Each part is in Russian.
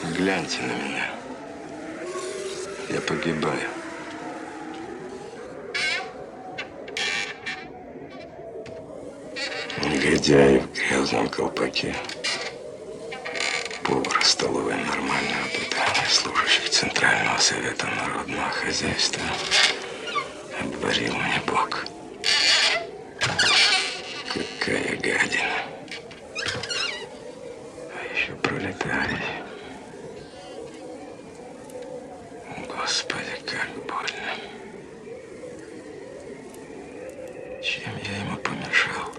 Гляньте на меня. Я погибаю. Негодяи в грязном колпаке. Повар столовой нормального питания, служащих Центрального совета народного хозяйства. Обварил мне Бог. Какая гадина. А еще пролетарий. Господи, как больно. Чем я ему помешал?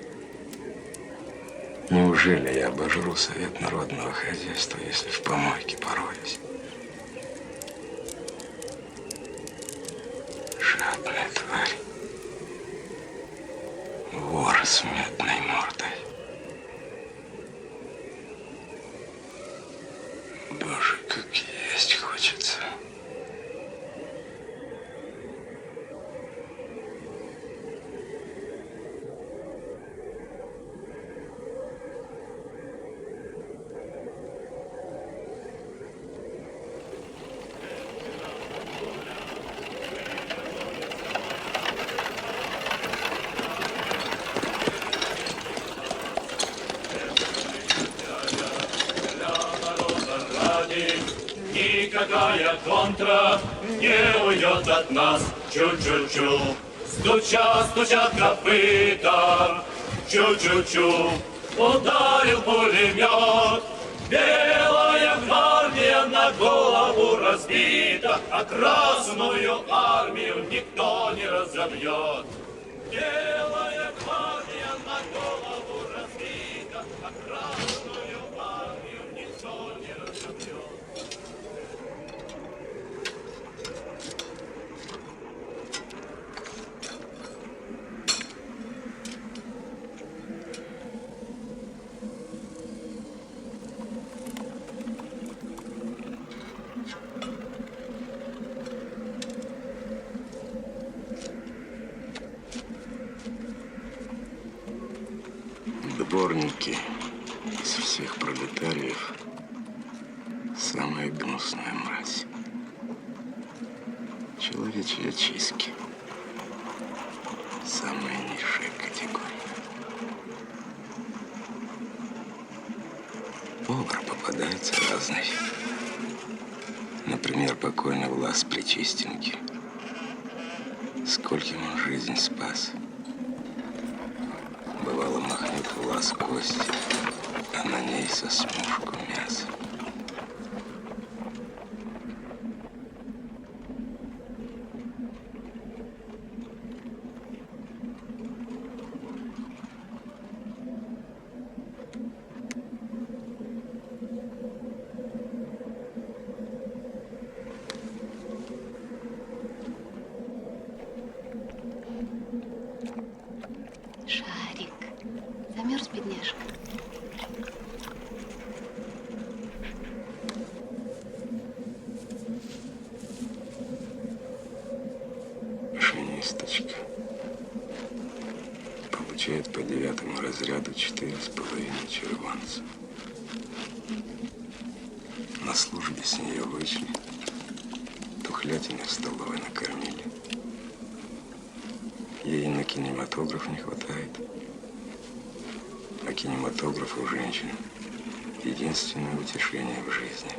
Неужели я обожру Совет народного хозяйства, если в помойке пороюсь? Жадная тварь. Вор с медной мордой. Боже, как есть хочется. Никакая контра не уйдет от нас. Чу-чу-чу, стучат копыта. Чу-чу-чу, ударил пулемет. Белая гвардия на голову разбита, а Красную армию никто не разобьет. Белая гвардия на голову разбита, а Красную армию никто не разобьет. Дворники из всех пролетариев самая гнусная мразь. Человечьи очистки. Самая низшая категория. Повар попадается разный. Например, покойный Влас Причистенький. Скольким он жизнь спас. Бывало, махнет Влас кость, а на ней со смушку мяса. Шарик, замерз, бедняжка. Машинисточка. Получает по 9 разряду 4,5 червонца. На службе с нее вышли. Тухлятины в столовой накормили. Ей на кинематограф не хватает. А кинематограф у женщин – единственное утешение в жизни.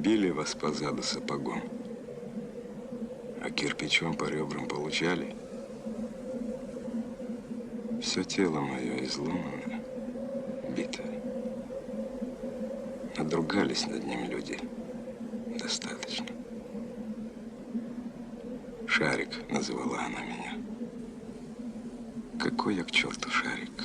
били вас по заду сапогом, а кирпичом по ребрам получали? Все тело мое изломано, бито. Надругались над ним люди. Достаточно. Шарик называла она меня. Какой я к черту шарик?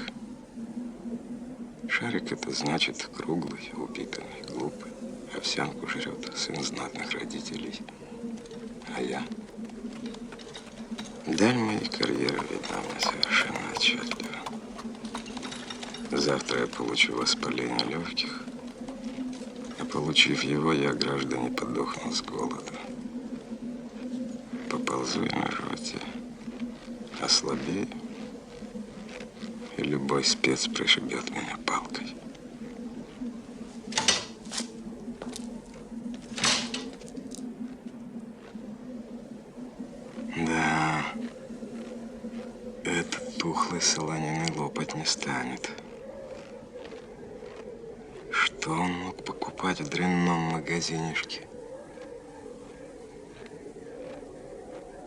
Шарик — это значит круглый, упитанный, глупый. Овсянку жрет сын знатных родителей. А я? Даль моей карьеры видна мне совершенно отчетливо. Завтра я получу воспаление легких, а получив его, я, граждане, подохну с голоду. Поползу я на животе, ослабею, и любой спец пришибет меня палкой. Да, этот тухлый солониный лопать не станет. Что он мог покупать в дрянном магазинишке?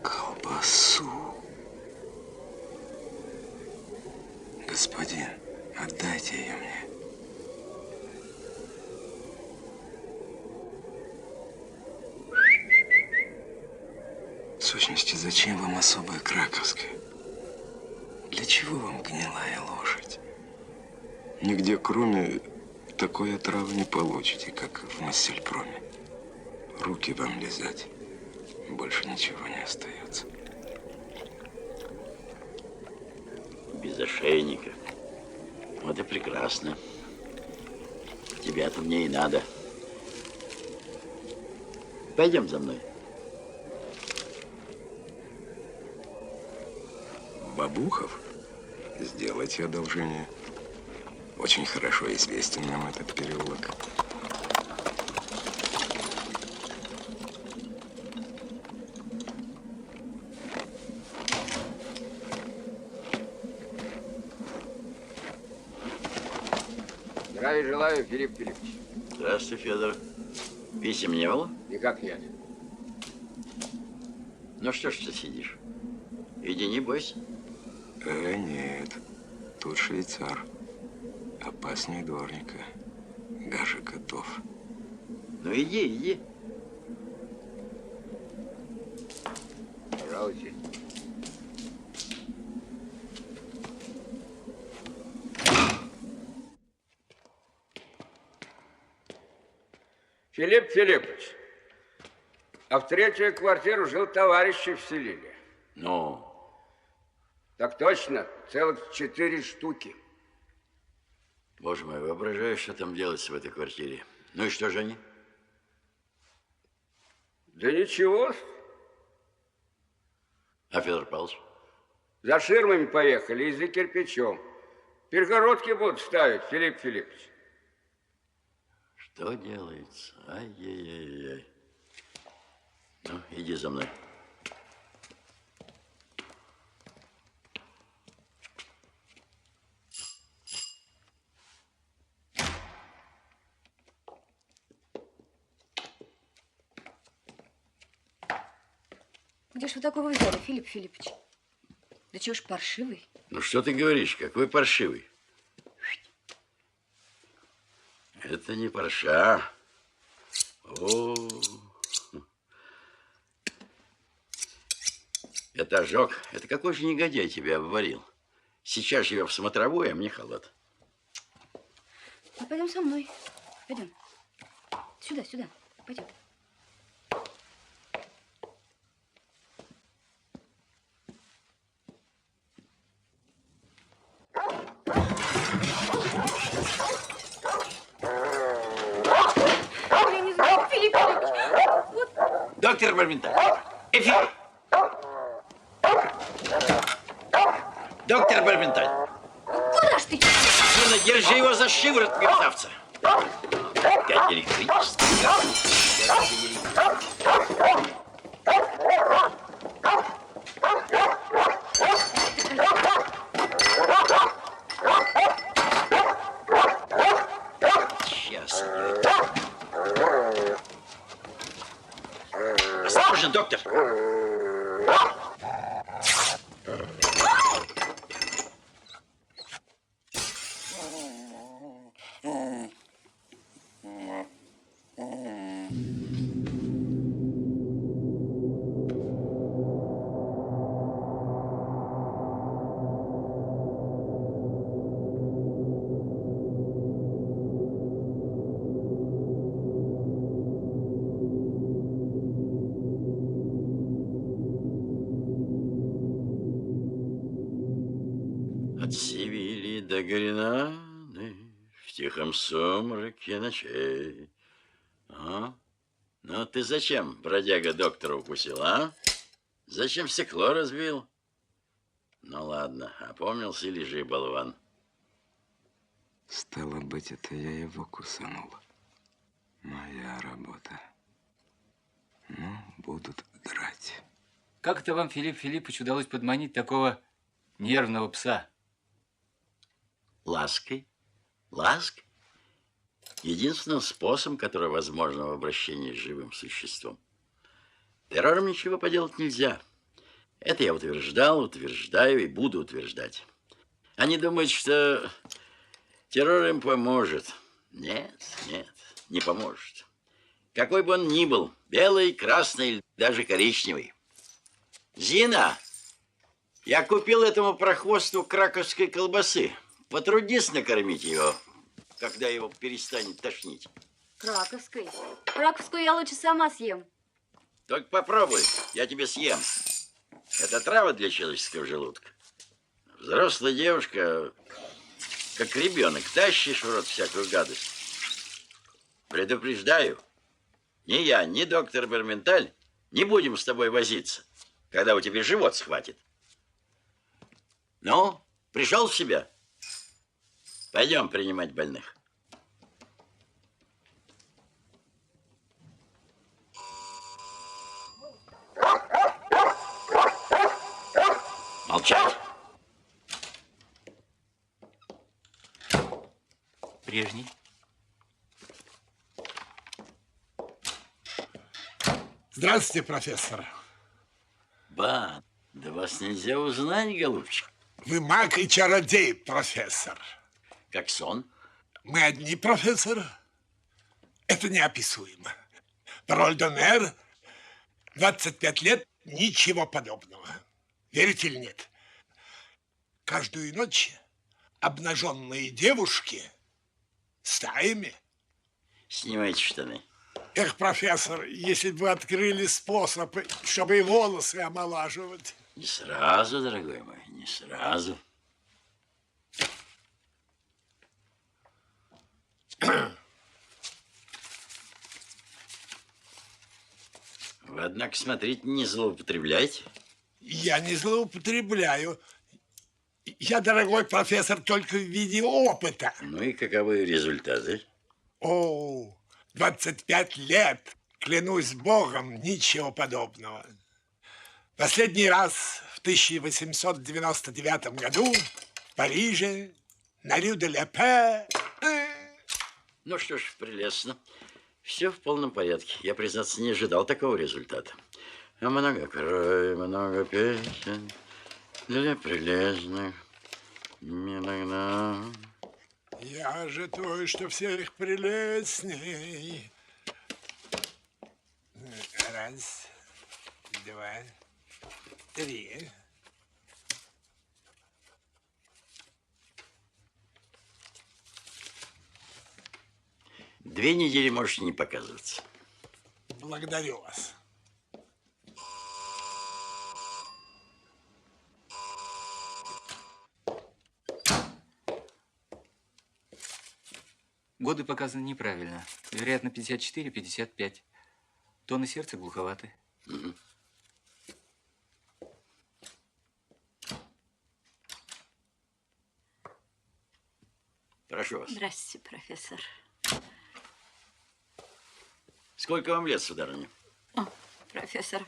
Колбасу. Господин, отдайте ее мне. В сущности, зачем вам особая краковская? Для чего вам гнилая лошадь? Нигде, кроме такой отравы, не получите, как в Массельпроме. Руки вам лизать. Больше ничего не остается. Без ошейника. Вот и прекрасно. Тебя-то мне и надо. Пойдем за мной. Бабухов, сделайте одолжение. Очень хорошо известен нам этот переулок. Здравия желаю, Филипп Филиппович. Здравствуй, Федор. Писем не было? Никак нет. Ну что ж ты сидишь? Иди, не бойся. Нет, тут швейцар. Опаснее дворника. Даже котов. Ну иди, иди. Пожалуйте. Филипп Филиппович, а в третью квартиру жил товарищи вселили. Ну? Так точно, целых 4 штуки. Боже мой, воображаю, что там делается в этой квартире. Ну и что же они? Да ничего. А Федор Павлович? За ширмами поехали и за кирпичом. Перегородки будут ставить, Филипп Филиппович. Что делается? Ай-яй-яй-яй. Ну, иди за мной. Где ж вы такого взяли, Филипп Филиппович? Да чего ж паршивый? Ну, что ты говоришь? Какой паршивый? Это не парша. О, это ожог. Это какой же негодяй тебя обварил? Сейчас же я в смотровой, а мне халат. Ну, пойдем со мной. Пойдем. Сюда, сюда. Пойдем. Я не знаю, Филипп Филиппович. Вот. Доктор Барменталь. Эфир. Доктор Барменталь. Куда ж ты? Сына, держи его за шиворот, мерзавца. Опять электричество. Сейчас. Осторожно, доктор! От Севильи до Гренады в тихом сумраке ночей. А? Ну ты зачем, бродяга, доктора укусил, а? Зачем стекло разбил? Ну ладно, опомнился, лежи, болван. Стало быть, это я его кусанул. Моя работа. Ну, будут драть. Как это вам, Филипп Филиппович, удалось подманить такого нервного пса? Лаской. Лаской. Единственным способом, который возможно в обращении с живым существом. Террором ничего поделать нельзя. Это я утверждал, утверждаю и буду утверждать. Они думают, что террор им поможет. Нет, нет, не поможет. Какой бы он ни был, белый, красный или даже коричневый. Зина, я купил этому прохвосту краковской колбасы. Потрудись накормить его, когда его перестанет тошнить. Краковской. Краковскую я лучше сама съем. Только попробуй, я тебе съем. Это трава для человеческого желудка. Взрослая девушка, как ребенок, тащишь в рот всякую гадость. Предупреждаю, ни я, ни доктор Берменталь не будем с тобой возиться, когда у тебя живот схватит. Ну, пришел в себя? Пойдем принимать больных. Молчать. Прежний. Здравствуйте, профессор. Ба, да вас нельзя узнать, голубчик. Вы маг и чародей, профессор. Как сон. Мы одни, профессор. Это неописуемо. Пароль d'honneur, 25 лет, ничего подобного. Верите или нет? Каждую ночь обнаженные девушки стаями. Снимайте штаны. Эх, профессор, если бы вы открыли способ, чтобы и волосы омолаживать. Не сразу, дорогой мой, не сразу. Вы, однако, смотрите, не злоупотребляйте. Я не злоупотребляю. Я, дорогой профессор, только в виде опыта. Ну и каковы результаты? О, 25 лет. Клянусь Богом, ничего подобного. Последний раз в 1899 году в Париже, на Рю-де-Ле-Пе. Ну что ж, прелестно. Все в полном порядке. Я, признаться, не ожидал такого результата. А много крови, много песен для прелестных. Иногда. Я же той, что всех прелестней. Раз, два, три. Две недели можете не показываться. Благодарю вас. Годы показаны неправильно. Вероятно, 54-55. Тоны сердца глуховаты. Угу. Прошу вас. Здравствуйте, профессор. Сколько вам лет, сударыня? О, профессор.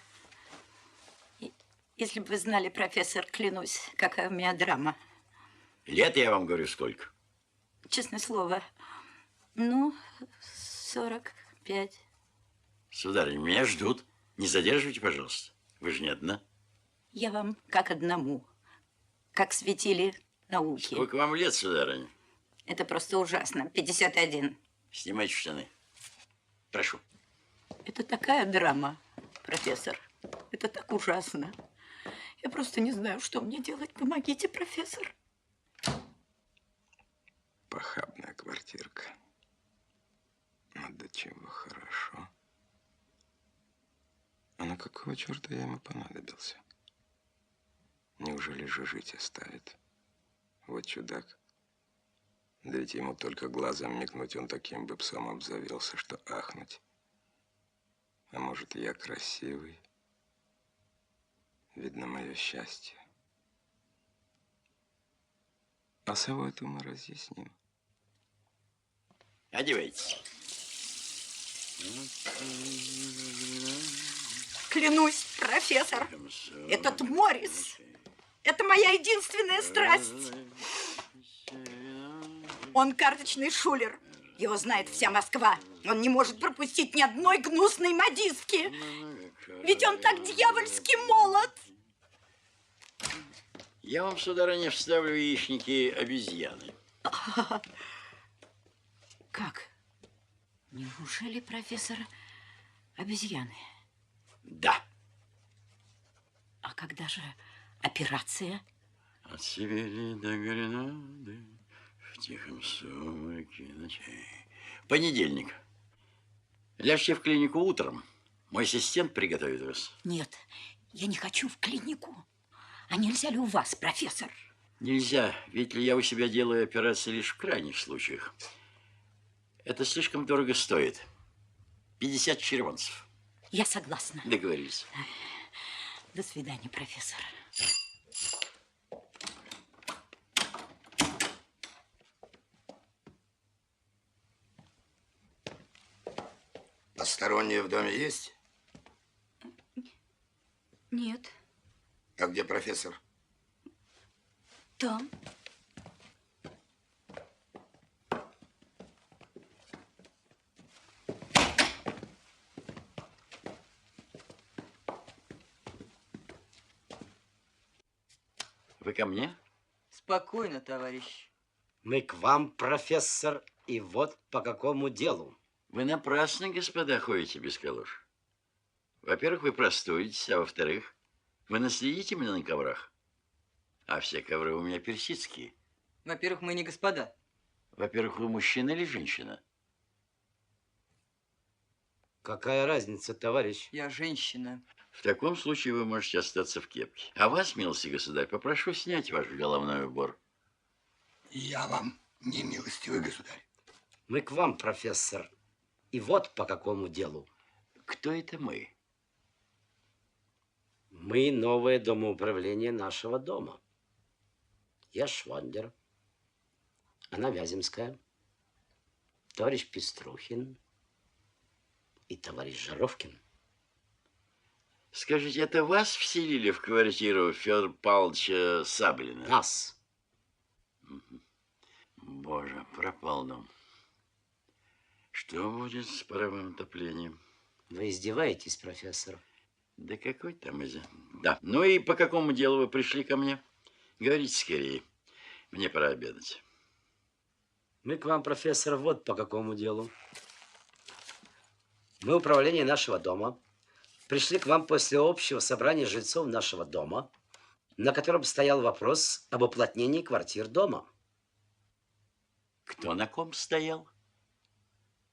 Если бы вы знали, профессор, клянусь, какая у меня драма. Лет, я вам говорю, сколько? Честное слово. Ну, 45. Сударыня, меня ждут. Не задерживайте, пожалуйста. Вы же не одна. Я вам как одному, как светили науки. Сколько вам лет, сударыня? Это просто ужасно. 51. Снимайте штаны. Прошу. Это такая драма, профессор. Это так ужасно. Я просто не знаю, что мне делать. Помогите, профессор. Похабная квартирка. Но до чего хорошо. А на какого черта я ему понадобился? Неужели же жить оставит? Вот чудак. Да ведь ему только глазом мигнуть, он таким бы псом обзавелся, что ахнуть. А может, я красивый? Видно, мое счастье. А сову эту мы разъясним. Одевайтесь. Клянусь, профессор, этот Моррис, это моя единственная страсть. Он карточный шулер. Его знает вся Москва. Он не может пропустить ни одной гнусной модистки. Ведь он так дьявольски молод. Я вам, сударыня, вставлю яичники обезьяны. Как? Неужели, профессор, обезьяны? Да. А когда же операция? От Сибири до Гренады в тихом сумраке ночей. Понедельник. Ляжьте в клинику утром. Мой ассистент приготовит вас. Нет, я не хочу в клинику. А нельзя ли у вас, профессор? Нельзя, ведь я у себя делаю операции лишь в крайних случаях. Это слишком дорого стоит. 50 червонцев. Я согласна. Договорились. До свидания, профессор. Посторонние в доме есть? Нет. А где профессор? Там. Вы ко мне? Спокойно, товарищ. Мы к вам, профессор, и вот по какому делу. Вы напрасно, господа, ходите без калош. Во-первых, вы простудитесь, а во-вторых, вы наследите меня на коврах. А все ковры у меня персидские. Во-первых, мы не господа. Во-первых, вы мужчина или женщина? Какая разница, товарищ? Я женщина. В таком случае вы можете остаться в кепке. А вас, милостивый государь, попрошу снять ваш головной убор. Я вам не милостивый государь. Мы к вам, профессор, и вот по какому делу. Кто это мы? Мы новое домоуправление нашего дома. Я Швондер, она Вяземская, товарищ Пеструхин и товарищ Жаровкин. Скажите, это вас вселили в квартиру Федора Павловича Саблина? Нас. Боже, пропал дом. Что будет с паровым отоплением? Вы издеваетесь, профессор? Да какой там из... Да. Ну и по какому делу вы пришли ко мне? Говорите скорее. Мне пора обедать. Мы к вам, профессор, вот по какому делу. Мы, управление нашего дома, пришли к вам после общего собрания жильцов нашего дома, на котором стоял вопрос об уплотнении квартир дома. Кто на ком стоял?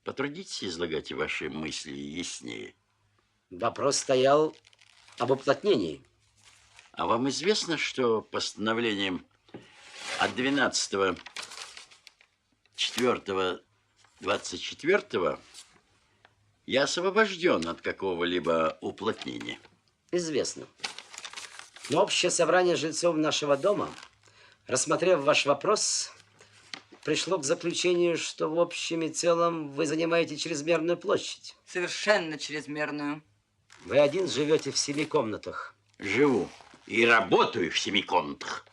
Потрудитесь излагать ваши мысли яснее. Вопрос стоял об уплотнении. А вам известно, что постановлением от 12.04.24 я освобожден от какого-либо уплотнения? Известно. Но общее собрание жильцов нашего дома, рассмотрев ваш вопрос, пришло к заключению, что в общем и целом вы занимаете чрезмерную площадь. Совершенно чрезмерную. Вы один живете в 7 комнатах. Живу и работаю в 7 комнатах.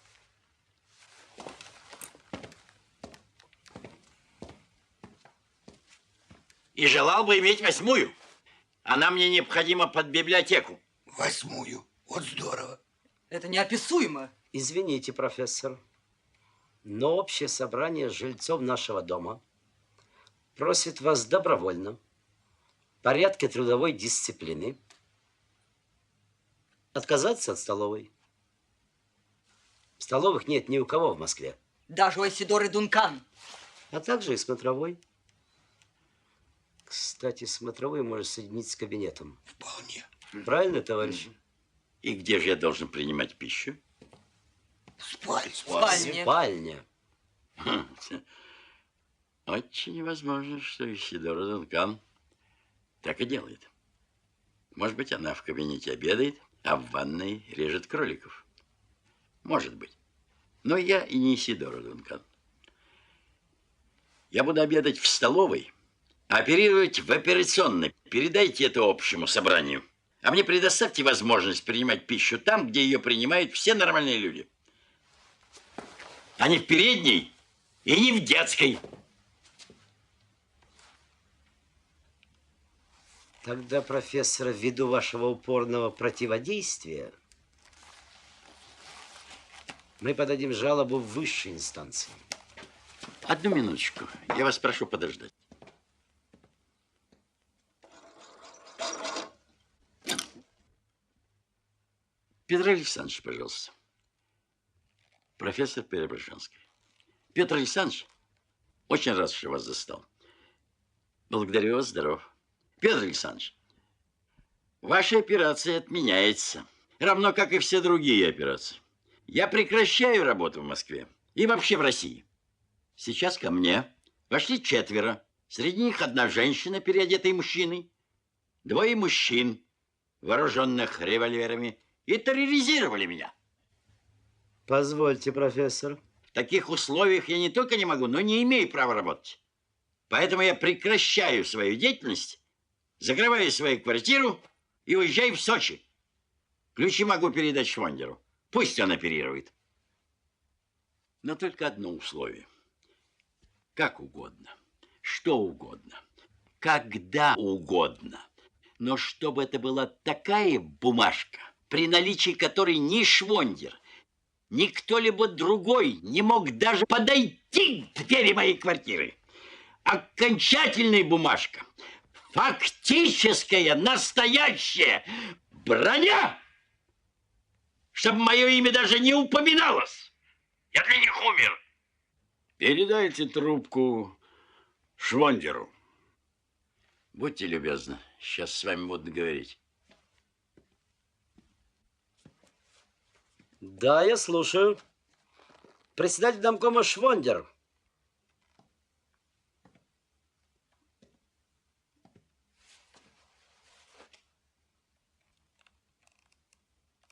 И желал бы иметь 8-ю. Она мне необходима под библиотеку. 8-ю. Вот здорово. Это неописуемо. Извините, профессор, но общее собрание жильцов нашего дома просит вас добровольно, в порядке трудовой дисциплины, отказаться от столовой. Столовых нет ни у кого в Москве. Даже у Айсидоры Дункан. А также и смотровой. Кстати, смотровой может соединиться с кабинетом. Вполне. Правильно, товарищ? И где же я должен принимать пищу? В спальне. Спальня. Спальня. Очень возможно, что Исидора Дункан так и делает. Может быть, она в кабинете обедает, а в ванной режет кроликов. Может быть. Но я и не Исидора Дункан. Я буду обедать в столовой, а оперировать в операционной. Передайте это общему собранию. А мне предоставьте возможность принимать пищу там, где ее принимают все нормальные люди. А не в передней и не в детской. Тогда, профессор, ввиду вашего упорного противодействия, мы подадим жалобу в высшей инстанции. Одну минуточку. Я вас прошу подождать. Петр Александрович, пожалуйста. Профессор Преображенский. Петр Александрович, очень рад, что вас застал. Благодарю вас, здоров. Петр Александрович, ваша операция отменяется, равно как и все другие операции. Я прекращаю работу в Москве и вообще в России. Сейчас ко мне вошли 4. Среди них 1 женщина, переодетая мужчиной, 2 мужчин, вооруженных револьверами, и терроризировали меня. Позвольте, профессор. В таких условиях я не только не могу, но не имею права работать. Поэтому я прекращаю свою деятельность, закрываю свою квартиру и уезжаю в Сочи. Ключи могу передать Швондеру. Пусть он оперирует. Но только одно условие. Как угодно, что угодно, когда угодно. Но чтобы это была такая бумажка, при наличии которой ни Швондер, ни кто-либо другой не мог даже подойти к двери моей квартиры. Окончательная бумажка, фактическая, настоящая броня, чтобы мое имя даже не упоминалось. Я для них умер. Передайте трубку Швондеру. Будьте любезны, сейчас с вами буду говорить. Да, я слушаю. Председатель домкома Швондер.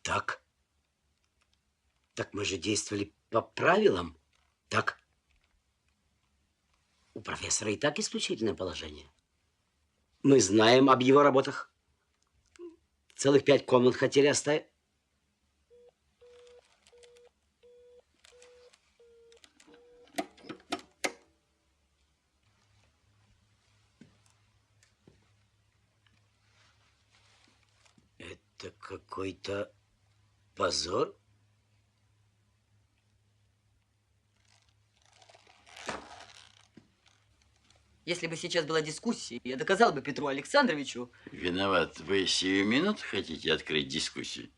Так. Так мы же действовали по правилам. Так. У профессора и так исключительное положение. Мы знаем об его работах. Целых 5 комнат хотели оставить. Это какой-то позор. Если бы сейчас была дискуссия, я доказал бы Петру Александровичу. Виноват. Вы сию минуту хотите открыть дискуссию?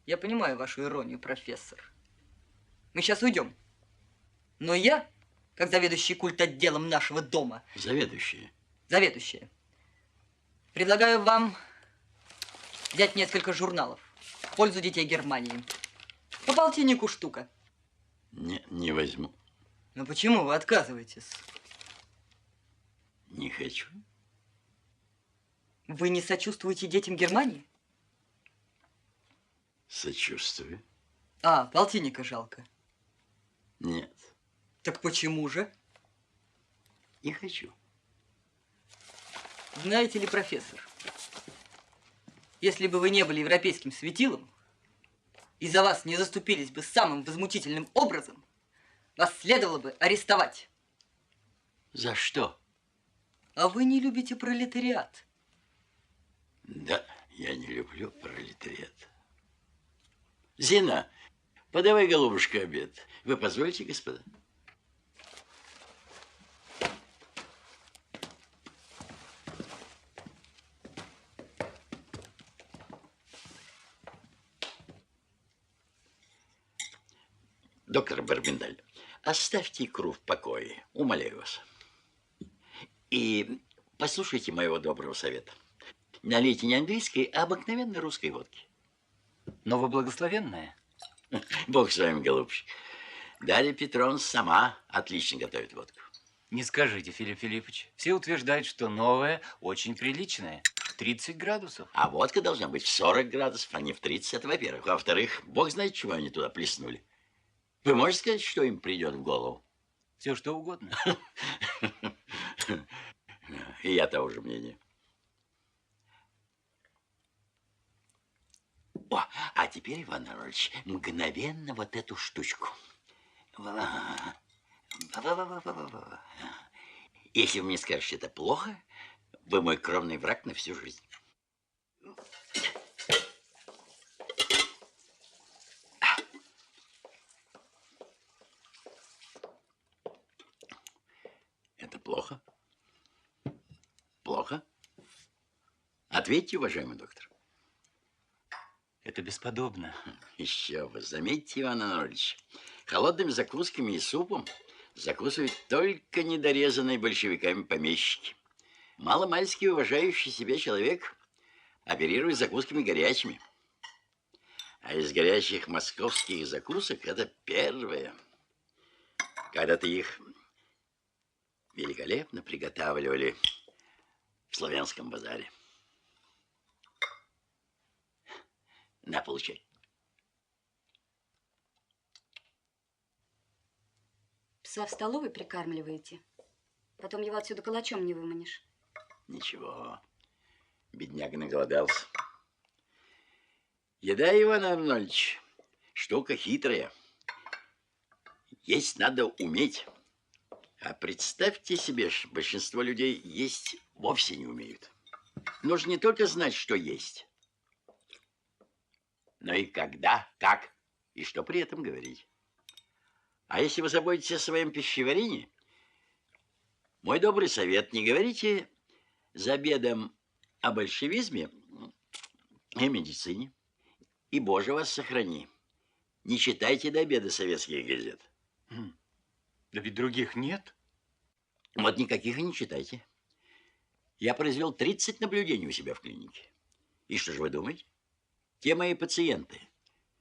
Я понимаю вашу иронию, профессор. Мы сейчас уйдем. Но я, как заведующий культотделом нашего дома... Заведующие. Заведующая. Предлагаю вам взять несколько журналов в пользу детей Германии. По полтиннику штука. Не возьму. Но почему вы отказываетесь? Не хочу. Вы не сочувствуете детям Германии? Сочувствую. А, полтинника жалко. Нет. Так почему же? Не хочу. Знаете ли, профессор, если бы вы не были европейским светилом, и за вас не заступились бы самым возмутительным образом, вас следовало бы арестовать. За что? А вы не любите пролетариат. Да, я не люблю пролетариат. Зина, подавай, голубушка, обед. Вы позволите, господа? Доктор Барбендаль, оставьте икру в покое, умоляю вас. И послушайте моего доброго совета. Налейте не английской, а обыкновенной русской водки. Новоблагословенная? Бог с вами, голубчик. Дарья Петровна сама отлично готовит водку. Не скажите, Филипп Филиппович. Все утверждают, что новая очень приличная. 30 градусов. А водка должна быть в 40 градусов, а не в 30, это во-первых. Во-вторых, бог знает, чего они туда плеснули. Вы можете сказать, что им придет в голову? Все что угодно. И я того же мнения. О, а теперь, Иван Иванович, мгновенно вот эту штучку. Если вы мне скажете, это плохо, вы мой кровный враг на всю жизнь. Это плохо? Плохо? Ответьте, уважаемый доктор. Это бесподобно. Еще вы заметьте, Иван Иванович, холодными закусками и супом закусывают только недорезанные большевиками помещики. Маломальски уважающий себя человек оперирует закусками горячими. А из горячих московских закусок это первое. Когда-то их великолепно приготавливали в Славянском базаре. На, получай. Пса в столовой прикармливаете? Потом его отсюда калачом не выманишь. Ничего, бедняга наголодался. Еда, Иван Арнольдович, штука хитрая. Есть надо уметь. А представьте себе, большинство людей есть вовсе не умеют. Нужно не только знать, что есть, но и когда, как и что при этом говорить. А если вы заботитесь о своем пищеварении, мой добрый совет: не говорите за обедом о большевизме и медицине. И, Боже, вас сохрани, не читайте до обеда советских газет. Да ведь других нет. Вот никаких и не читайте. Я произвел 30 наблюдений у себя в клинике. И что же вы думаете? Те мои пациенты,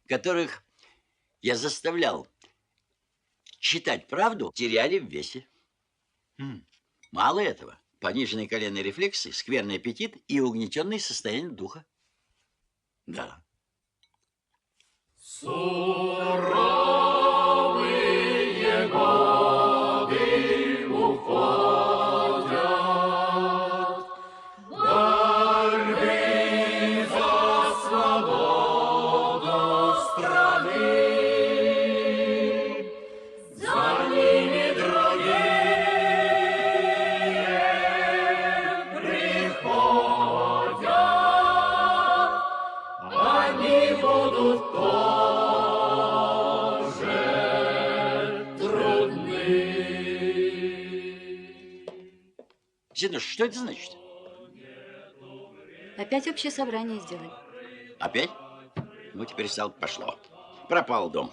которых я заставлял читать правду, теряли в весе. Мало этого. Пониженные коленные рефлексы, скверный аппетит и угнетенное состояние духа. Да. Суровые годы уходят, борьбы за свободу страны, за ними другие приходят, они будут Зина, что это значит? Опять общее собрание сделали. Опять? Ну, теперь стало пошло. Пропал дом.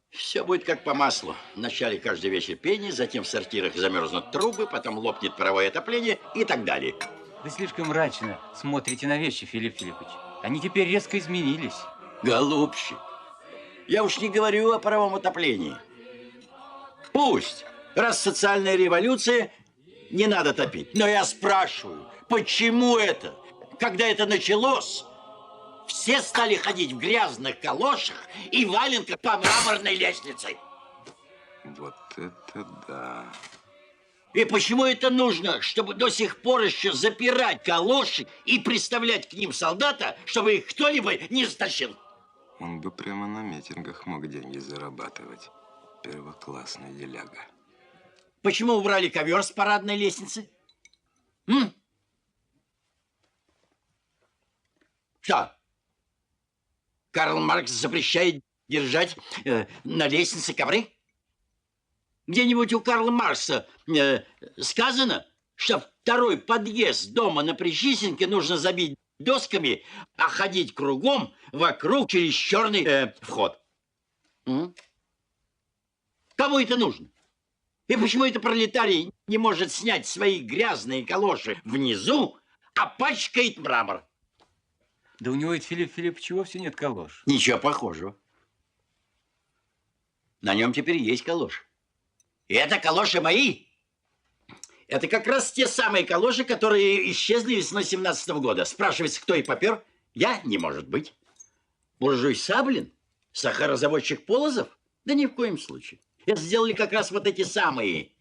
Все будет как по маслу. Вначале каждый вечер пение, затем в сортирах замерзнут трубы, потом лопнет паровое отопление и так далее. Вы слишком мрачно смотрите на вещи, Филипп Филиппович. Они теперь резко изменились. Голубчик, я уж не говорю о паровом отоплении. Пусть, раз социальная революция, не надо топить. Но я спрашиваю, почему это? Когда это началось, все стали ходить в грязных калошах и валенках по мраморной лестнице. Вот это да. И почему это нужно, чтобы до сих пор еще запирать калоши и приставлять к ним солдата, чтобы их кто-нибудь не стащил? Он бы прямо на митингах мог деньги зарабатывать. Первоклассный деляга. Почему убрали ковер с парадной лестницы? Что? Карл Маркс запрещает держать на лестнице ковры? Где-нибудь у Карла Маркса сказано, что второй подъезд дома на Причистенке нужно забить досками, а ходить кругом вокруг через черный вход. Кому это нужно? И почему это пролетарий не может снять свои грязные калоши внизу, а пачкает мрамор? Да у него ведь, Филипп Филиппович, вовсе нет калош. Ничего похожего. На нем теперь есть калоши. И это калоши мои. Это как раз те самые калоши, которые исчезли весной 17-го года. Спрашивается, кто их попер? Я? Не может быть. Буржуй Саблин? Сахарозаводчик Полозов? Да ни в коем случае. Это сделали как раз вот эти самые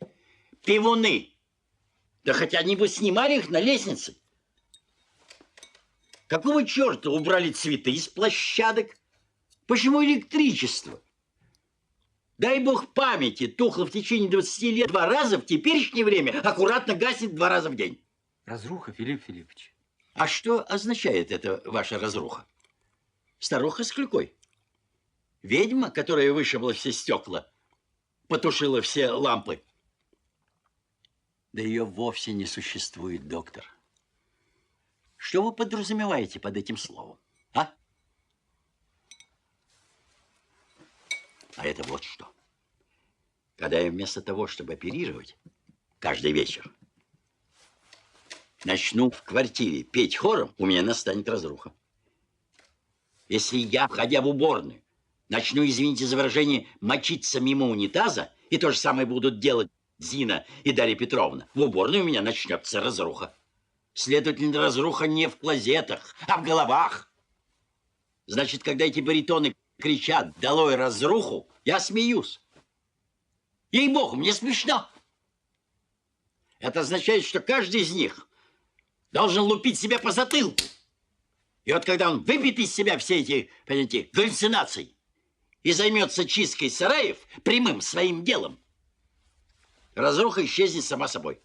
пивуны. Да хотя они бы снимали их на лестнице. Какого черта убрали цветы из площадок? Почему электричество? Дай бог памяти, тухло в течение 20 лет 2 раза, в теперешнее время аккуратно гаснет 2 раза в день. Разруха, Филипп Филиппович. А что означает эта ваша разруха? Старуха с клюкой? Ведьма, которая вышибла все стекла, потушила все лампы? Да ее вовсе не существует, доктор. Что вы подразумеваете под этим словом, а? А это вот что. Когда я вместо того, чтобы оперировать каждый вечер, начну в квартире петь хором, у меня настанет разруха. Если я, входя в уборную, начну, извините за выражение, мочиться мимо унитаза, и то же самое будут делать Зина и Дарья Петровна, в уборной у меня начнется разруха. Следовательно, разруха не в клозетах, а в головах. Значит, когда эти баритоны кричат «Долой разруху!», я смеюсь. Ей-богу, мне смешно. Это означает, что каждый из них должен лупить себя по затылку. И вот когда он выбьет из себя все эти, понимаете, галлюцинации и займется чисткой сараев прямым своим делом, разруха исчезнет сама собой.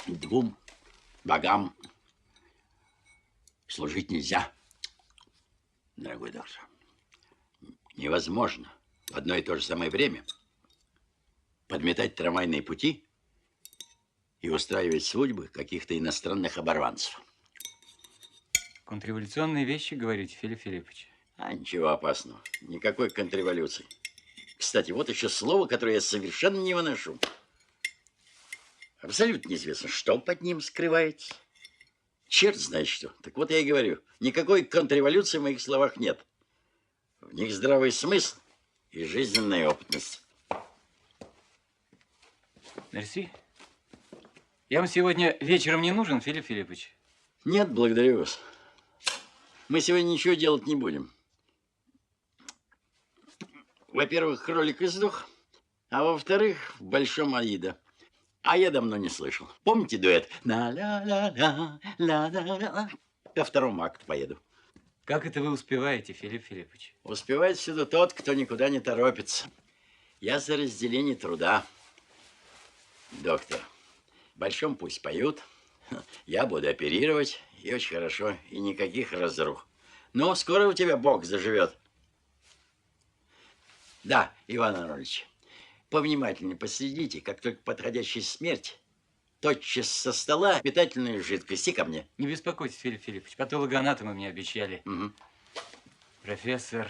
2 богам служить нельзя, дорогой доктор. Невозможно в одно и то же самое время подметать трамвайные пути и устраивать судьбы каких-то иностранных оборванцев. Контрреволюционные вещи, говорите, Филипп Филиппович? А ничего опасного. Никакой контрреволюции. Кстати, вот еще слово, которое я совершенно не выношу. Абсолютно неизвестно, что под ним скрывается. Черт знает что. Так вот я и говорю, никакой контрреволюции в моих словах нет. В них здравый смысл и жизненная опытность. Мерси. Я вам сегодня вечером не нужен, Филипп Филиппович? Нет, благодарю вас. Мы сегодня ничего делать не будем. Во-первых, кролик издох, а во-вторых, в большом Аида. А я давно не слышал. Помните дуэт? На-ла-ла-ла-ла-ла-ла. Ко 2-му акту поеду. Как это вы успеваете, Филипп Филиппович? Успевает всюду тот, кто никуда не торопится. Я за разделение труда. Доктор, в большом пусть поют. Я буду оперировать. И очень хорошо. И никаких разрух. Но скоро у тебя Бог заживет. Да, Иван Иванович. Повнимательнее последите, как только подходящая смерть, тотчас со стола питательную жидкость и ко мне. Не беспокойтесь, Филипп Филиппович, патологоанатомы мне обещали. Угу. Профессор,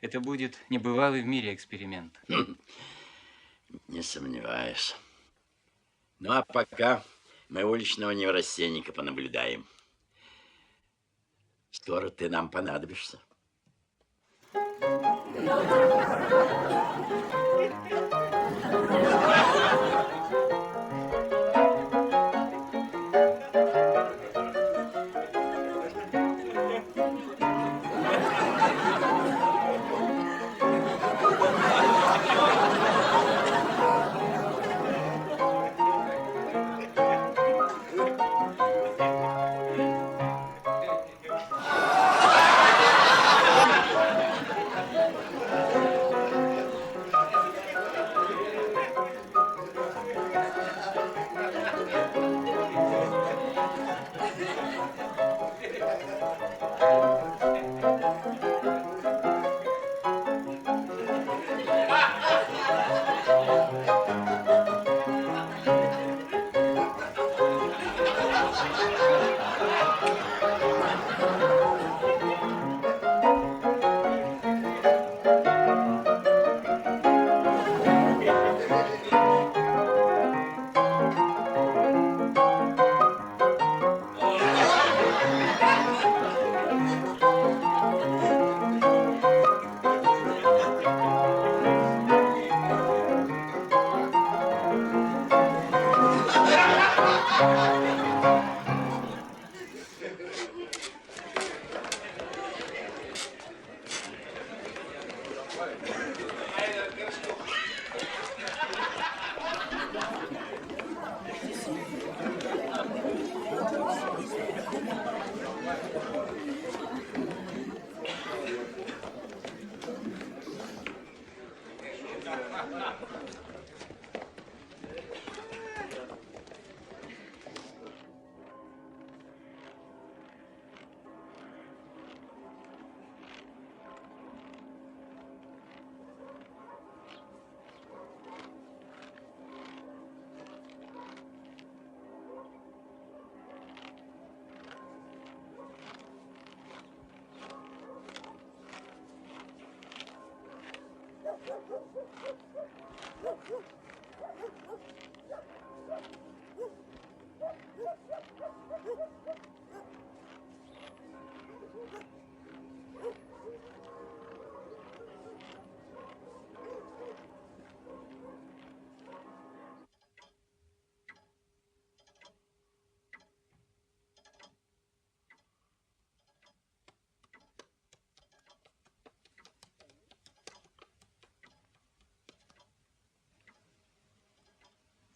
это будет небывалый в мире эксперимент. Не сомневаюсь. Ну, а пока мы уличного неврастенника понаблюдаем. Скоро ты нам понадобишься.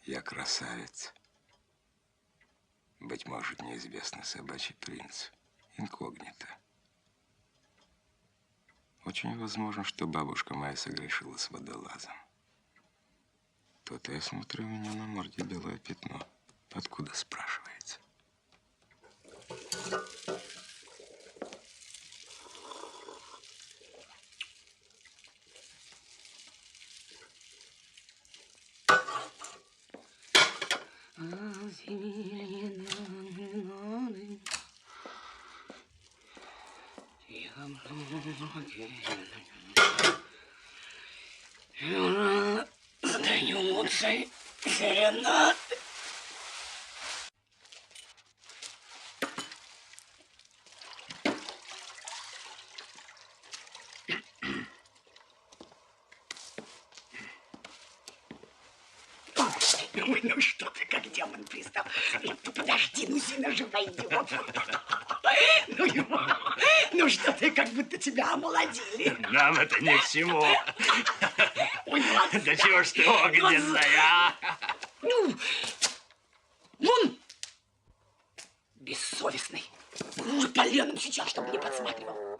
Я красавец. Быть может, неизвестный собачий принц. Инкогнито. Очень возможно, что бабушка моя согрешила с водолазом. То-то я смотрю, у меня на морде белое пятно. Откуда, спрашивается? Задаются серенады. Ой, ну что ты, как демон пристал. Ну, подожди, ну сильно же пойдет. Ну что ты, как будто тебя омолодили. Нам это ни к чему. Ой, да чего ж ты огненная? Ну, вон, бессовестный. Уже поленом сейчас, чтобы не подсматривал.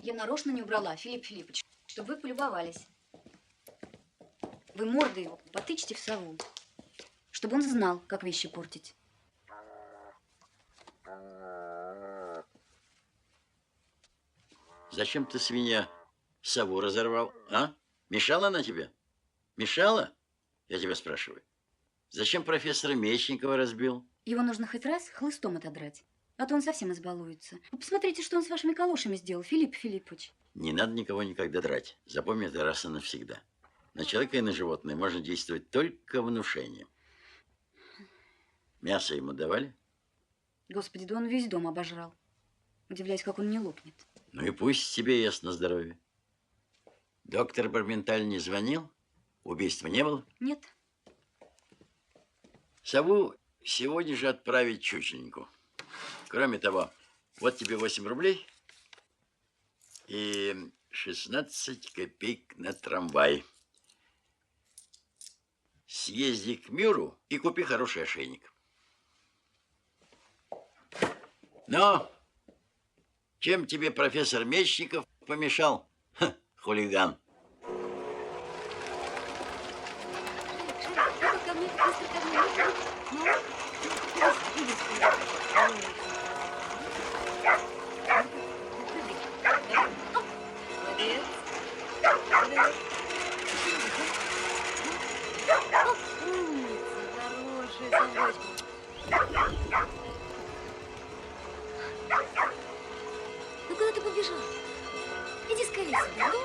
Я нарочно не убрала, Филипп Филиппович, чтобы вы полюбовались. Вы мордой его потычьте в сову, чтобы он знал, как вещи портить. Зачем ты, свинья, сову разорвал, а? Мешала она тебе? Мешала? Я тебя спрашиваю. Зачем профессора Мечникова разбил? Его нужно хоть раз хлыстом отодрать, а то он совсем избалуется. Вы посмотрите, что он с вашими калошами сделал, Филипп Филиппович. Не надо никого никогда драть. Запомни это раз и навсегда. На человека и на животное можно действовать только внушением. Мясо ему давали? Господи, да он весь дом обожрал. Удивляюсь, как он не лопнет. Ну и пусть тебе ест на здоровье. Доктор Барменталь не звонил? Убийства не было? Нет. Сову сегодня же отправить чучеленьку. Кроме того, вот тебе 8 рублей и 16 копеек на трамвай. Съезди к Мюру и купи хороший ошейник. Но чем тебе профессор Мечников помешал? Ха, хулиган. поцеловать. Ну куда ты побежал? Иди скорее сюда, ну?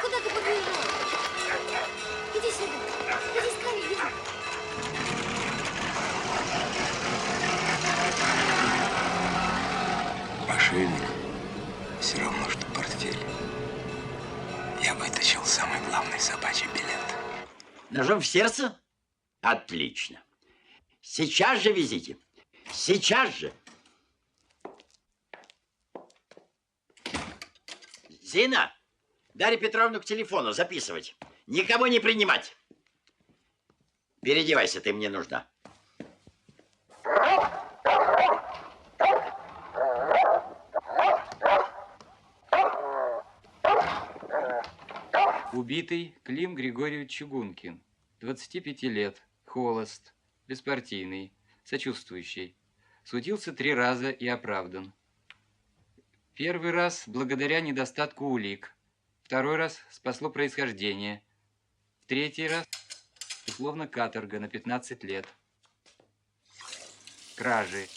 Куда ты побежал? Иди сюда. Иди скорее, иди. Ошейник все равно, что портфель. Я вытащил самый главный собачий билет. Ножом в сердце? Отлично. Сейчас же везите. Сейчас же. Зина, Дарья Петровна к телефону записывать. Никого не принимать. Переодевайся, ты мне нужна. Убитый Клим Григорьевич Чугункин, 25 лет, холост, беспартийный, сочувствующий. Судился 3 раза и оправдан. Первый раз благодаря недостатку улик. Второй раз спасло происхождение. Третий раз условно каторга на 15 лет. Кражи.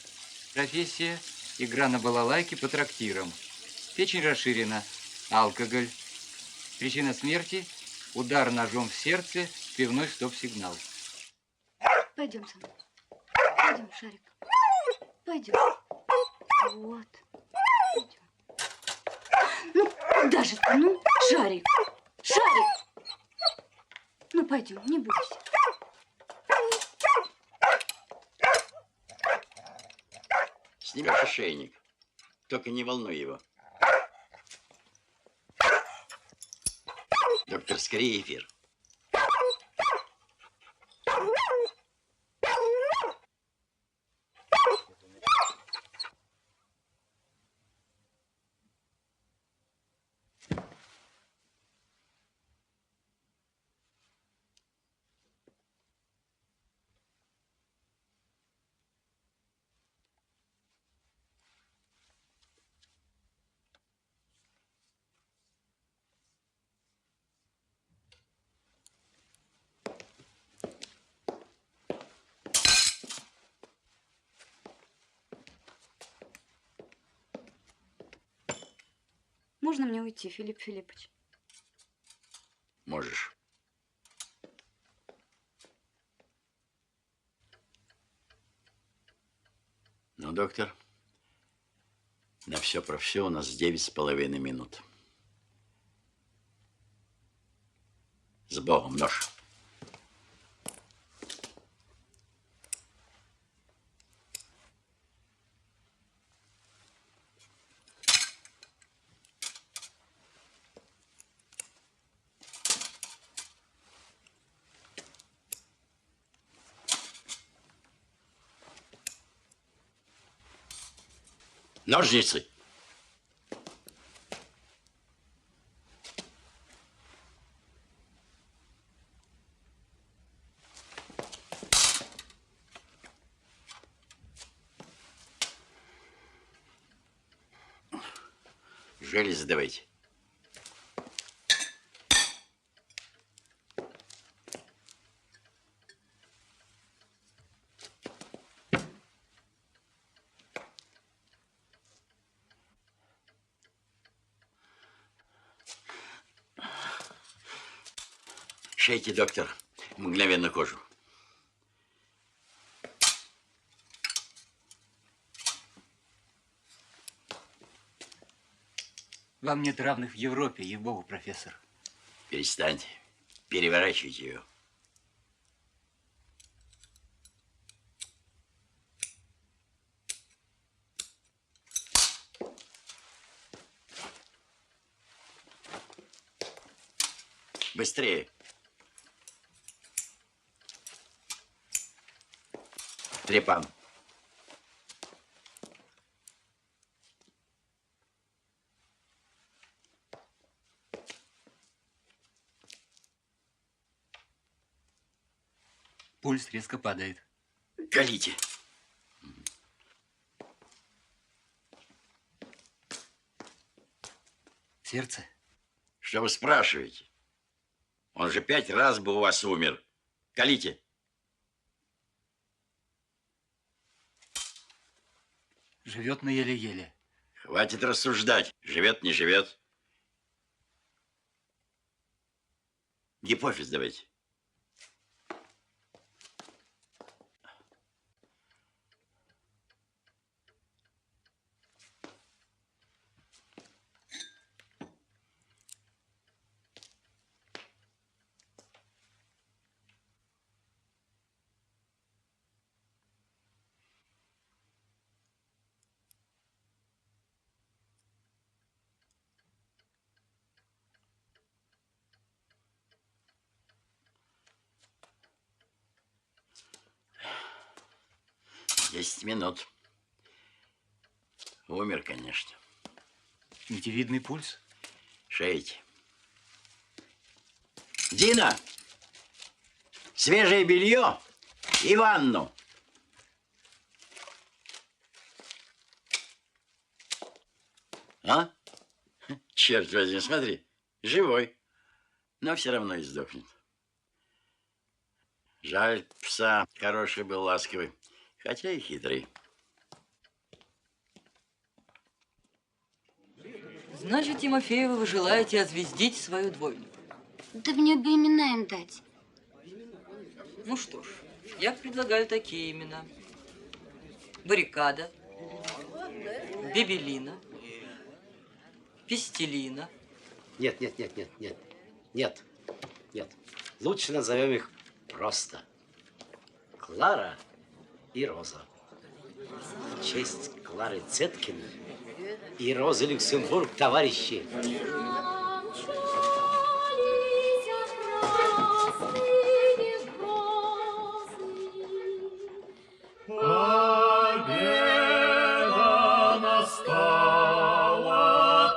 Профессия – игра на балалайке по трактирам. Печень расширена. Алкоголь. Причина смерти – удар ножом в сердце, пивной стоп-сигнал. Пойдем со мной. Пойдем, Шарик. Пойдем. Вот. Пойдем. Ну, куда же ты? Ну, Шарик. Шарик. Ну, пойдем, не бойся. Снимешь ошейник. Только не волнуй его. Доктор, скорее эфир. Можно мне уйти, Филипп Филиппович? Можешь. Ну, доктор, на все про все у нас 9,5 минут. С Богом, нож. Ножницы. Железы давайте. Шейте, доктор, мгновенно кожу. Вам нет равных в Европе, ей-богу, профессор. Перестаньте. Переворачивайте ее. Быстрее. Трепан. Пульс резко падает. Колите. Сердце? Что вы спрашиваете? Он же 5 раз бы у вас умер. Колите. живет на еле-еле. Хватит рассуждать. Живет, не живет. Гипофиз давайте. Десять минут. Умер, конечно. Нитевидный пульс? Шейте. Дина! Свежее белье и ванну. А? Черт возьми, смотри. Живой. Но все равно и сдохнет. Жаль, пса хороший был, ласковый. Хотя и хитрый. Значит, Тимофеева, вы желаете озвездить свою двойню? Да мне бы имена им дать. Ну что ж, я предлагаю такие имена. Баррикада, Бебелина, Пестелина. Нет. Лучше назовем их просто. Клара и Роза. В честь Клары Цеткин и Розы Люксембург, товарищи. Победа настала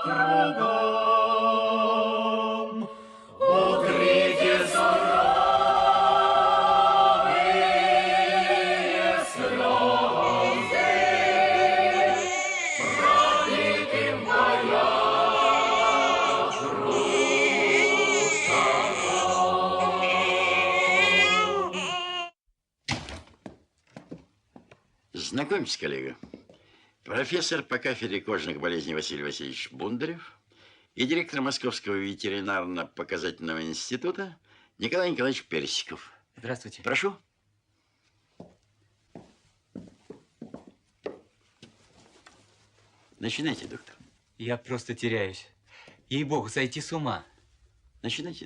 кругом. О, крики суровые слезы, пролиты в боях Знакомьтесь, коллега. Профессор по кафедре кожных болезней Василий Васильевич Бондарев и директор Московского ветеринарно-показательного института Николай Николаевич Персиков. Здравствуйте. Прошу. Начинайте, доктор. Я просто теряюсь. Ей-богу, сойти с ума. Начинайте.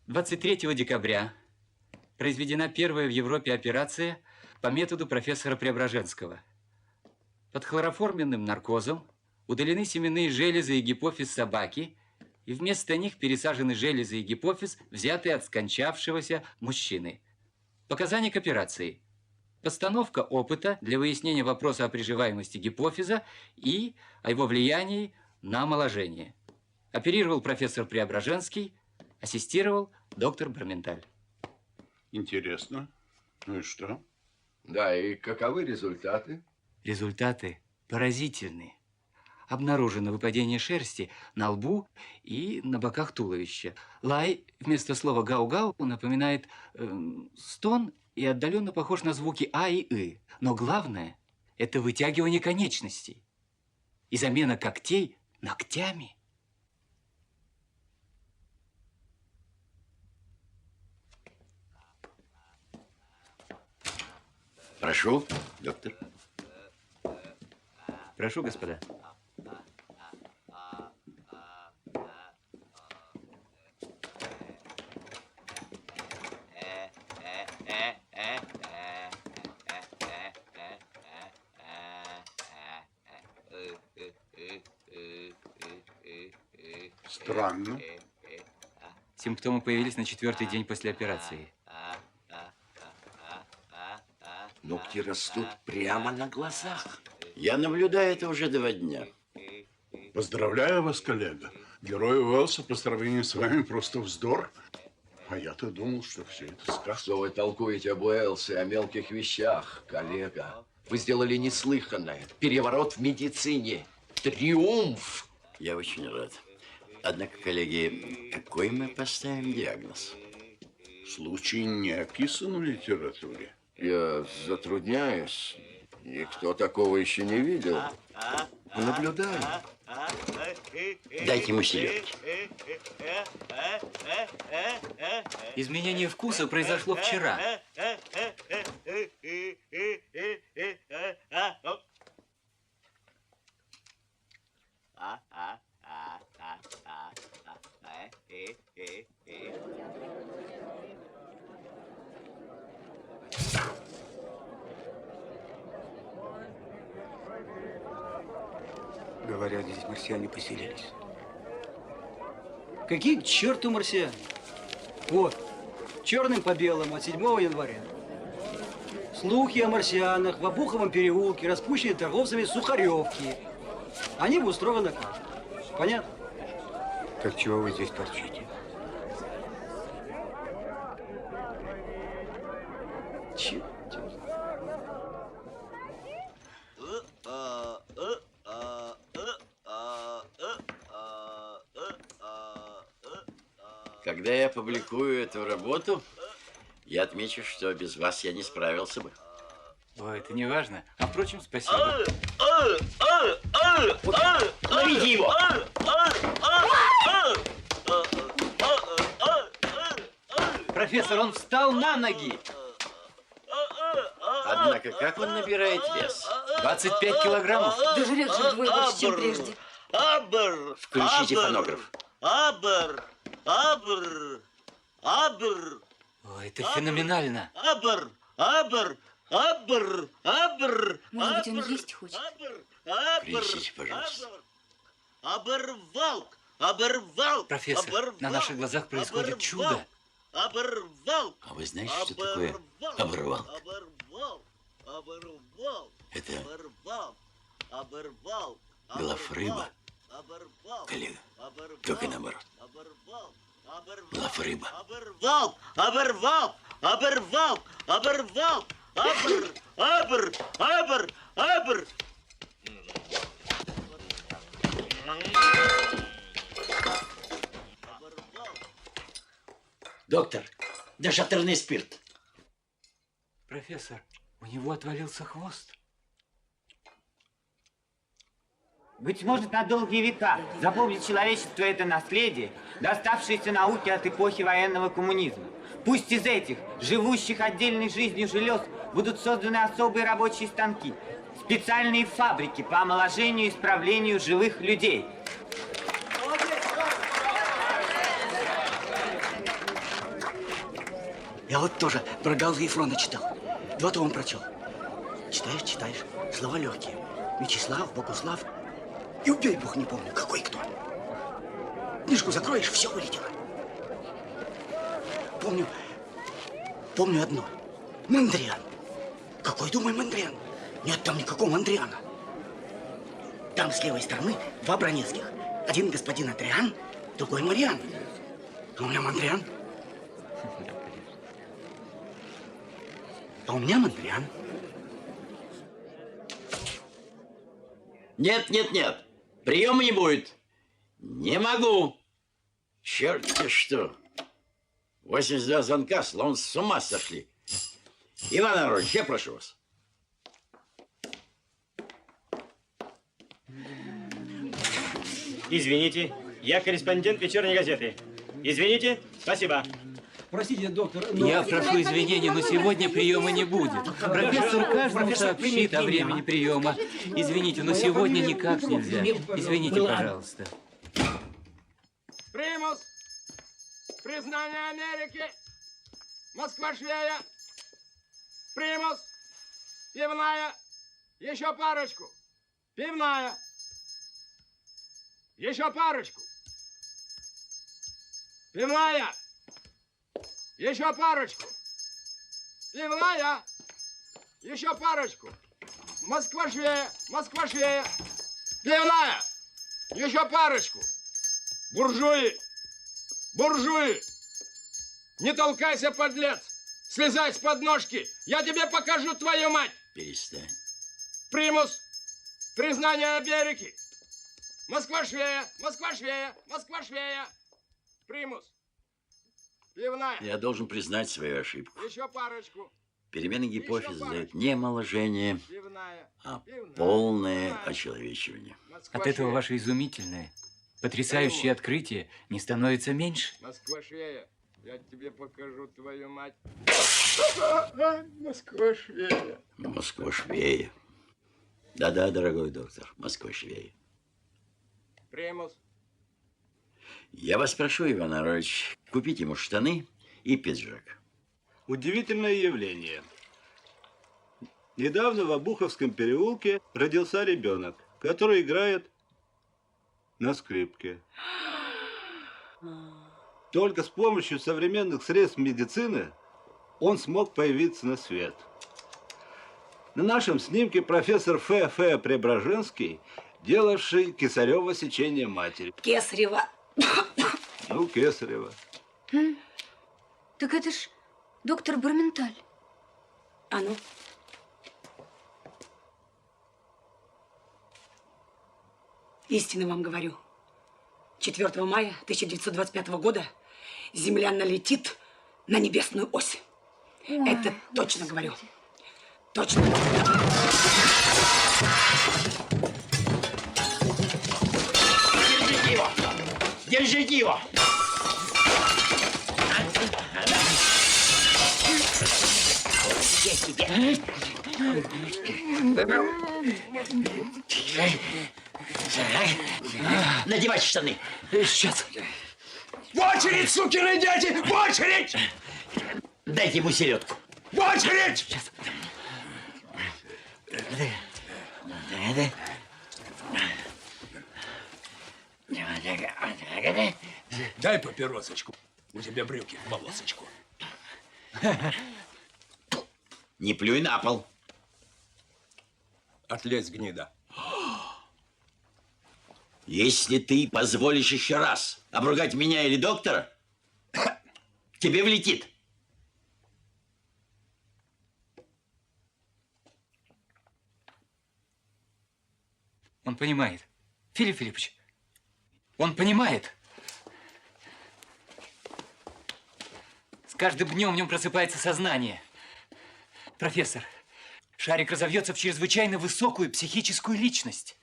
23 декабря произведена первая в Европе операция по методу профессора Преображенского. Под хлороформенным наркозом удалены семенные железы и гипофиз собаки, и вместо них пересажены железы и гипофиз, взятые от скончавшегося мужчины. Показания к операции. Постановка опыта для выяснения вопроса о приживаемости гипофиза и о его влиянии на омоложение. Оперировал профессор Преображенский, ассистировал доктор Барменталь. Интересно. Ну и что? Да, и каковы результаты? Результаты поразительные. Обнаружено выпадение шерсти на лбу и на боках туловища. Лай вместо слова гау-гау напоминает стон и отдаленно похож на звуки а и ы. Но главное – это вытягивание конечностей и замена когтей ногтями. Прошу, доктор. Прошу, господа. Странно. Симптомы появились на 4-й день после операции. Ногти растут прямо на глазах. Я наблюдаю это уже 2 дня. Поздравляю вас, коллега. Герой Уэллса по сравнению с вами просто вздор. А я-то думал, что все это сказка. Что вы толкуете об Уэллсе, о мелких вещах, коллега? Вы сделали неслыханное. Переворот в медицине. Триумф. Я очень рад. Однако, коллеги, какой мы поставим диагноз? Случай не описан в литературе. Я затрудняюсь. Никто такого еще не видел. Наблюдаем. Дайте ему селедки. Изменение вкуса произошло вчера. Говорят, здесь марсиане поселились. Какие к черту марсиане? Вот, черным по белому от 7 января. Слухи о марсианах в Обуховом переулке распущены торговцами Сухаревки. Они обустроены как? Понятно? Так чего вы здесь торчите? Черт. Когда я публикую эту работу, я отмечу, что без вас я не справился бы. Ой, это не важно. А впрочем, спасибо. Ловите его! Профессор, он встал на ноги. Однако, как он набирает вес? 25 килограммов. Да жрет же вдвое больше, чем прежде. Включите фонограф. Ой, это феноменально. Может быть, он есть хочет? Принесите, пожалуйста. Профессор, на наших глазах происходит чудо. А вы знаете, что такое оборвал? Это глафрыба, коллега, только наоборот. Глафрыба. Доктор, дешатерный спирт. Профессор, у него отвалился хвост. Быть может, на долгие века запомнит человечество это наследие, доставшееся науке от эпохи военного коммунизма. Пусть из этих, живущих отдельной жизнью желез, будут созданы особые рабочие станки, специальные фабрики по омоложению и исправлению живых людей. Я вот тоже про Галлы Ефрона читал. 2 тома прочел. Читаешь, слова легкие. Вячеслав, Богуслав. И убей бог, не помню, какой кто. Книжку закроешь, все вылетело. Помню одно. Мандриан. Какой, думаю, Мандриан? Нет там никакого Мандриана. Там с левой стороны 2 Бронецких. Один господин Адриан, другой Мариан. А у меня Мандриан. А у меня Мандриан. Нет. Приема не будет. Не могу. Черт-те что. 82 звонка, словно с ума сошли. Иван Иванович, я прошу вас. Извините, я корреспондент вечерней газеты. Извините, спасибо. Простите, доктор, но... Я прошу извинения, но сегодня приема не будет. Профессор каждому сообщит о времени приема. Извините, но сегодня никак нельзя. Извините, пожалуйста. Примус! Признание Америки! Москва-Швея! Примус! Пивная! Еще парочку! Пивная! Еще парочку! Пивная! Еще парочку! Пивная! Еще парочку! Москва-Швея! Москва-Швея! Пивная! Еще парочку! Буржуи! Буржуи! Не толкайся, подлец! Слезай с подножки! Я тебе покажу твою мать! Перестань. Примус! Признание Америки! Москва-Швея! Москва-Швея! Москва-Швея! Примус! Пивная! Я должен признать свою ошибку. Еще парочку! Перемены гипофиза дают не омоложение, а полное очеловечивание. От этого ваше изумительное, потрясающее открытие не становится меньше. Москва-швея, я тебе покажу твою мать. Москва-швея. Москва-швея. Да-да, дорогой доктор, Москва-швея. Примус. Я вас прошу, Иван Аронович, купить ему штаны и пиджак. Удивительное явление. Недавно в Обуховском переулке родился ребенок, который играет на скрипке. Только с помощью современных средств медицины он смог появиться на свет. На нашем снимке профессор Ф.Ф. Преображенский, делавший кесарево сечение матери. Кесарева. Ну, кесарево. Так это ж доктор Барменталь. А ну. Истинно вам говорю. 4 мая 1925 года Земля налетит на небесную ось. Ой, это точно говорю. Точно. Держите его! Держите его! Я тебе. Надевайте штаны. Сейчас. В очередь, сукины дети! В очередь! Дайте ему селедку. В очередь! Сейчас. Дай папиросочку. У тебя брюки в полосочку. Не плюй на пол. Отлезь, гнида. Если ты позволишь еще раз обругать меня или доктора, тебе влетит. Он понимает. Филипп Филиппович, он понимает. С каждым днем в нем просыпается сознание. Профессор, Шарик разовьется в чрезвычайно высокую психическую личность.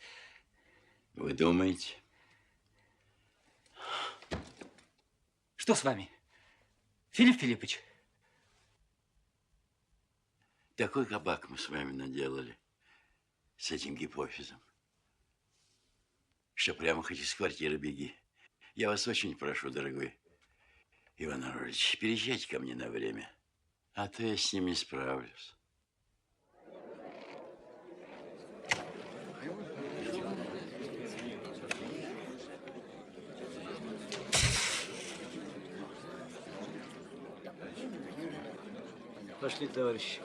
Вы думаете? Что с вами, Филипп Филиппович? Такой кабак мы с вами наделали с этим гипофизом, что прямо хоть из квартиры беги. Я вас очень прошу, дорогой Иван Аронович, переезжайте ко мне на время, а то я с ним не справлюсь. Пошли, товарищи.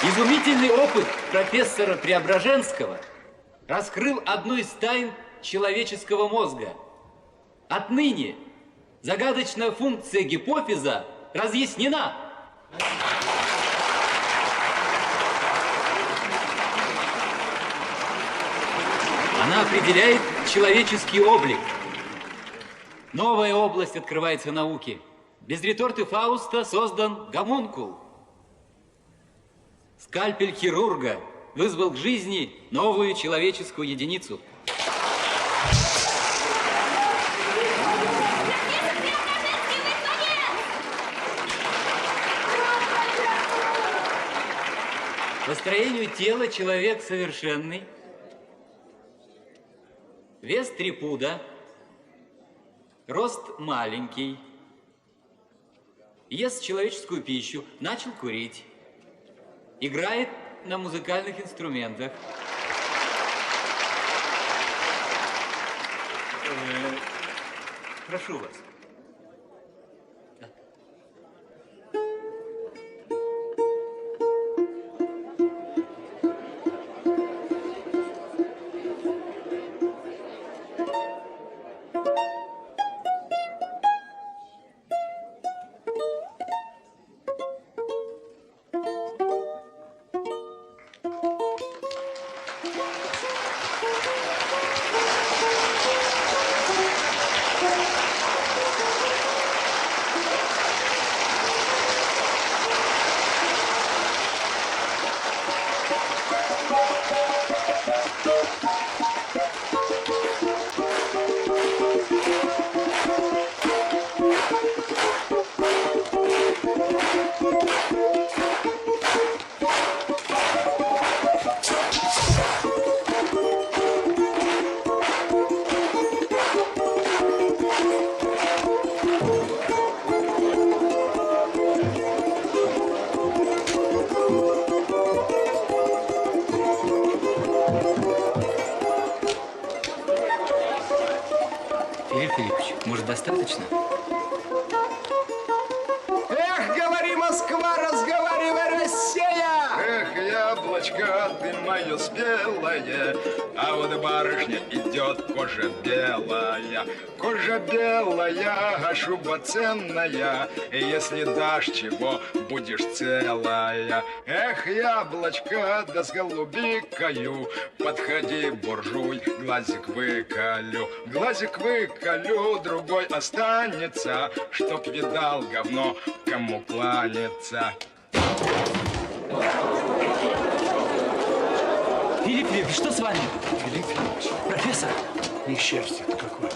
Изумительный опыт профессора Преображенского раскрыл одну из тайн человеческого мозга. Отныне загадочная функция гипофиза разъяснена. Она определяет человеческий облик. Новая область открывается науке. Без реторты Фауста создан гомункул. Скальпель хирурга вызвал к жизни новую человеческую единицу. По строению тела человек совершенный, вес 3 пуда, рост маленький, ест человеческую пищу, начал курить, играет на музыкальных инструментах. Прошу вас. Филипп Филиппович, может, достаточно? Эх, говори, Москва, разговаривай, Россия! Эх, яблочко, ты мое спелое, а вот барышня идет, кожа белая. Кожа белая, а шуба ценная, если дашь чего, будешь целая. Эх, яблочко, да с голубикою, подходи, буржуй, глазик выколю. Глазик выколю, другой останется, чтоб видал говно, кому кланяться. Филипп Филиппович, что с вами? Филипп Филиппович. Профессор? Несчастье-то какое.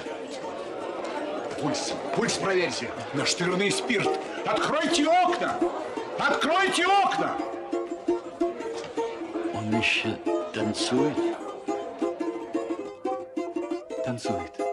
Пульс проверьте. Наштырный спирт. Откройте окна! Откройте окна! Он еще танцует? Танцует.